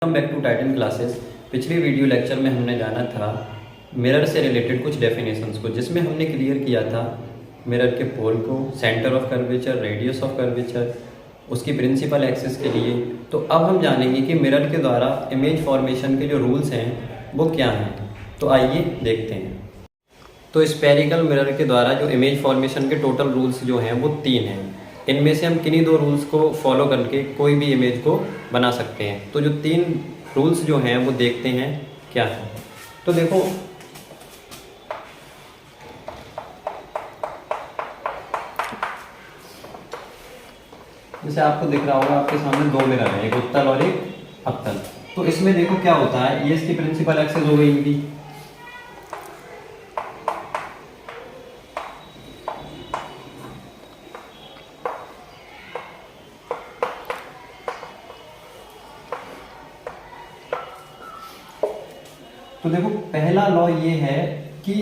Welcome back to Titan classes. पिछले video lecture में हमने जाना था मिरर से रिलेटेड कुछ डेफिनेशंस को, जिसमें हमने क्लियर किया था मिरर के पोल को, centre of curvature, radius of curvature, उसकी प्रिंसिपल एक्सिस के लिए। तो अब हम जानेंगे कि मिरर के द्वारा इमेज फॉर्मेशन के जो रूल्स हैं वो क्या हैं। तो आइए देखते हैं। तो स्फेरिकल मिरर के द्वारा जो इमेज फॉर्मेशन के टोटल रूल्स जो हैं वो 3 हैं। इनमें से हम किन्हीं 2 रूल्स को फॉलो करके कोई भी इमेज को बना सकते हैं। तो जो 3 रूल्स जो हैं वो देखते हैं क्या है। तो देखो, जैसे आपको दिख रहा होगा, आपके सामने 2 मिरर हैं, एक उत्तल और एक अवतल। तो इसमें देखो क्या होता है, ये इसकी प्रिंसिपल एक्सिस हो गई इनकी। तो देखो, पहला लॉ ये है कि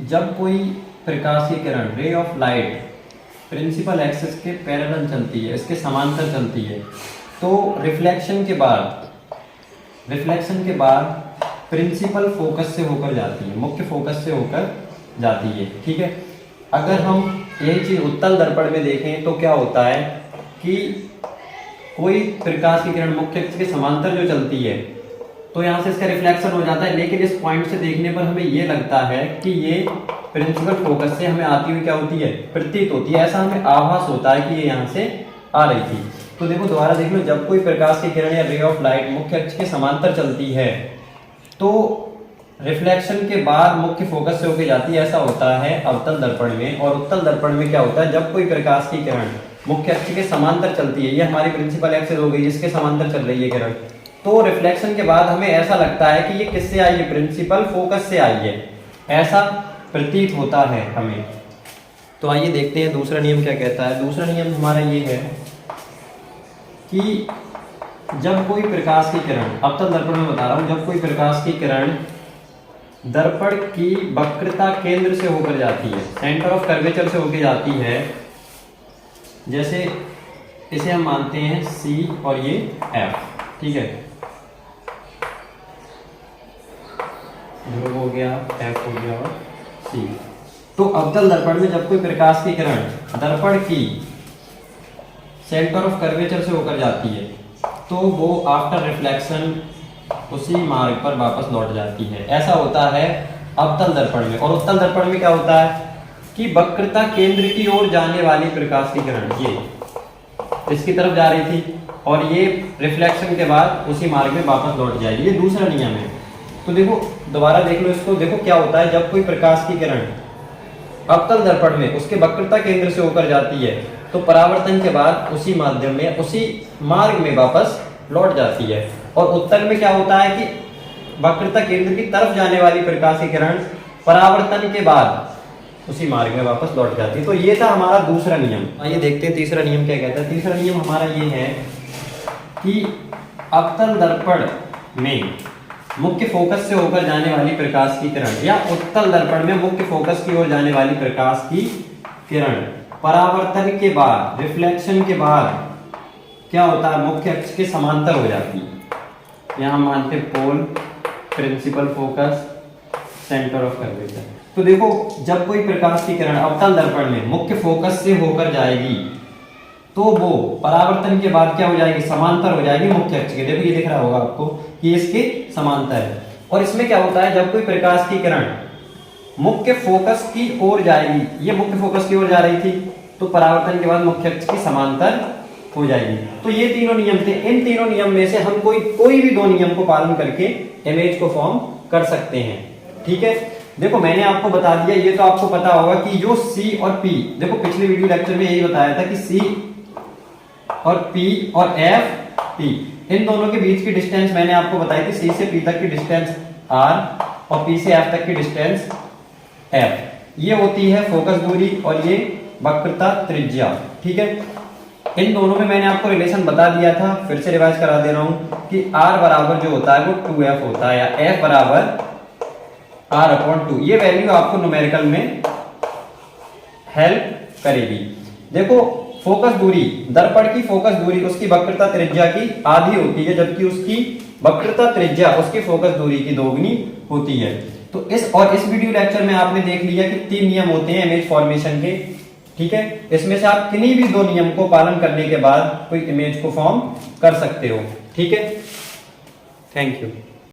जब कोई प्रकाश की किरण, ray of light, principal axis के पैरेलल चलती है, इसके समांतर चलती है, तो रिफ्लेक्शन के बाद प्रिंसिपल फोकस से होकर जाती है, मुख्य फोकस से होकर जाती है। ठीक है। अगर हम यही चीज उत्तल दर्पण में देखें तो क्या होता है कि कोई प्रकाश की किरण मुख्य एक्सिस के समांतर जो चलती है तो यहाँ से इसका रिफ्लेक्शन हो जाता है, लेकिन इस पॉइंट से देखने पर हमें ये लगता है कि ये प्रिंसिपल फोकस से हमें आती हुई क्या होती है, प्रतीत होती है। ऐसा हमें आभास होता है कि ये यहाँ से आ रही थी। तो देखो, दोबारा देख लो, जब कोई प्रकाश की किरण या रे ऑफ लाइट मुख्य अक्ष के समांतर चलती है तो रिफ्लेक्शन के बाद मुख्य फोकस से होकर जाती है। ऐसा होता है अवतल दर्पण में। और उत्तल दर्पण में क्या होता है, जब कोई प्रकाश की किरण मुख्य अक्ष के समांतर चलती है, ये हमारी प्रिंसिपल एक्सिस हो गई, इसके समांतर चल रही है किरण, तो रिफ्लेक्शन के बाद हमें ऐसा लगता है कि ये किससे आई है, प्रिंसिपल फोकस से आई है, ऐसा प्रतीत होता है हमें। तो आइए देखते हैं दूसरा नियम क्या कहता है। दूसरा नियम हमारा ये है कि जब कोई प्रकाश की किरण, अवतल दर्पण में बता रहा हूं, जब कोई प्रकाश की किरण दर्पण की वक्रता केंद्र से होकर जाती है, सेंटर ऑफ कर्वेचर से होकर जाती है, जैसे इसे हम मानते हैं C और ये F। ठीक है, ध्रुव हो गया, F हो गया और C। तो अवतल दर्पण में जब कोई प्रकाश की किरण दर्पण की सेंटर ऑफ कर्वेचर से होकर जाती है तो वो आफ्टर रिफ्लेक्शन उसी मार्ग पर वापस लौट जाती है। ऐसा होता है अवतल दर्पण में। और उत्तल दर्पण में क्या होता है कि वक्रता केंद्र की ओर जाने वाली प्रकाश की किरण ये इसकी तरफ जा रही थी और ये रिफ्लेक्शन के बाद उसी मार्ग में वापस लौट जाएगी। ये दूसरा नियम है। तो देखो, दोबारा देख लो इसको। देखो क्या होता है, जब कोई प्रकाश की किरण अवतल दर्पण में उसके वक्रता केंद्र से होकर जाती है तो परावर्तन के बाद उसी माध्यम में, उसी मार्ग में वापस लौट जाती है। और उत्तल में क्या होता है कि वक्रता केंद्र की तरफ जाने वाली प्रकाश की किरण परावर्तन के बाद उसी मार्ग में वापस लौट जाती है। तो ये था हमारा दूसरा नियम। आइए देखते हैं तीसरा नियम क्या कहता है। तीसरा नियम हमारा ये है कि अवतल दर्पण में मुख्य फोकस से होकर जाने वाली प्रकाश की किरण या उत्तल दर्पण में मुख्य फोकस की ओर जाने वाली प्रकाश की किरण परावर्तन के बाद, रिफ्लेक्शन के बाद क्या होता है, मुख्य अक्ष के समांतर हो जाती है। यहां मानते pole, principal focus, centre of curvature. तो देखो, जब कोई प्रकाश की किरण अवतल दर्पण में मुख्य फोकस से होकर जाएगी तो वो परावर्तन के बाद क्या हो जाएगी, समांतर हो जाएगी मुख्य अक्ष के। देखो, ये दिख रहा होगा आपको कि इसके समांतर है। और इसमें क्या होता है, जब कोई प्रकाश की किरण मुख्य फोकस की ओर जाएगी, ये मुख्य फोकस की ओर जा रही थी, तो परावर्तन के बाद मुख्य अक्ष की समांतर हो जाएगी। तो ये तीनों नियम थे। इन तीनों नियम में से हम कोई भी 2 नियम को पालन करके इमेज को फॉर्म कर सकते हैं। ठीक है। देखो, मैंने आपको बता दिया, ये तो आपको पता होगा कि जो C और P, देखो पिछले वीडियो लेक्चर में यही बताया था कि C और P और F P, इन दोनों के बीच की डिस्टेंस मैंने आपको बताई थी। C से P तक की डिस्टेंस R और P से F तक की डिस्टेंस F। ये होती है फोकस दूरी और ये वक्रता त्रिज्या। ठीक है। इन दोनों में मैंने आपको रिलेशन बता दिया था, फिर से रिवाइज करा दे रहा हूं कि R बराबर जो होता है वो 2F होता है, या F बराबर R/2। ये वैल्यू आपको न्यूमेरिकल में हेल्प करेगी। देखो, फोकस दूरी, दर्पण की फोकस दूरी उसकी वक्रता त्रिज्या की आधी होती है, जबकि उसकी वक्रता त्रिज्या उसकी फोकस दूरी की दोगुनी होती है। तो इस वीडियो लेक्चर में आपने देख लिया कि 3 नियम होते हैं इमेज फॉर्मेशन के, ठीक है। इसमें से आप किन्हीं भी 2 नियम को पालन करने के बाद कोई इमेज को फॉर्म कर सकते हो, ठीक है। Thank you.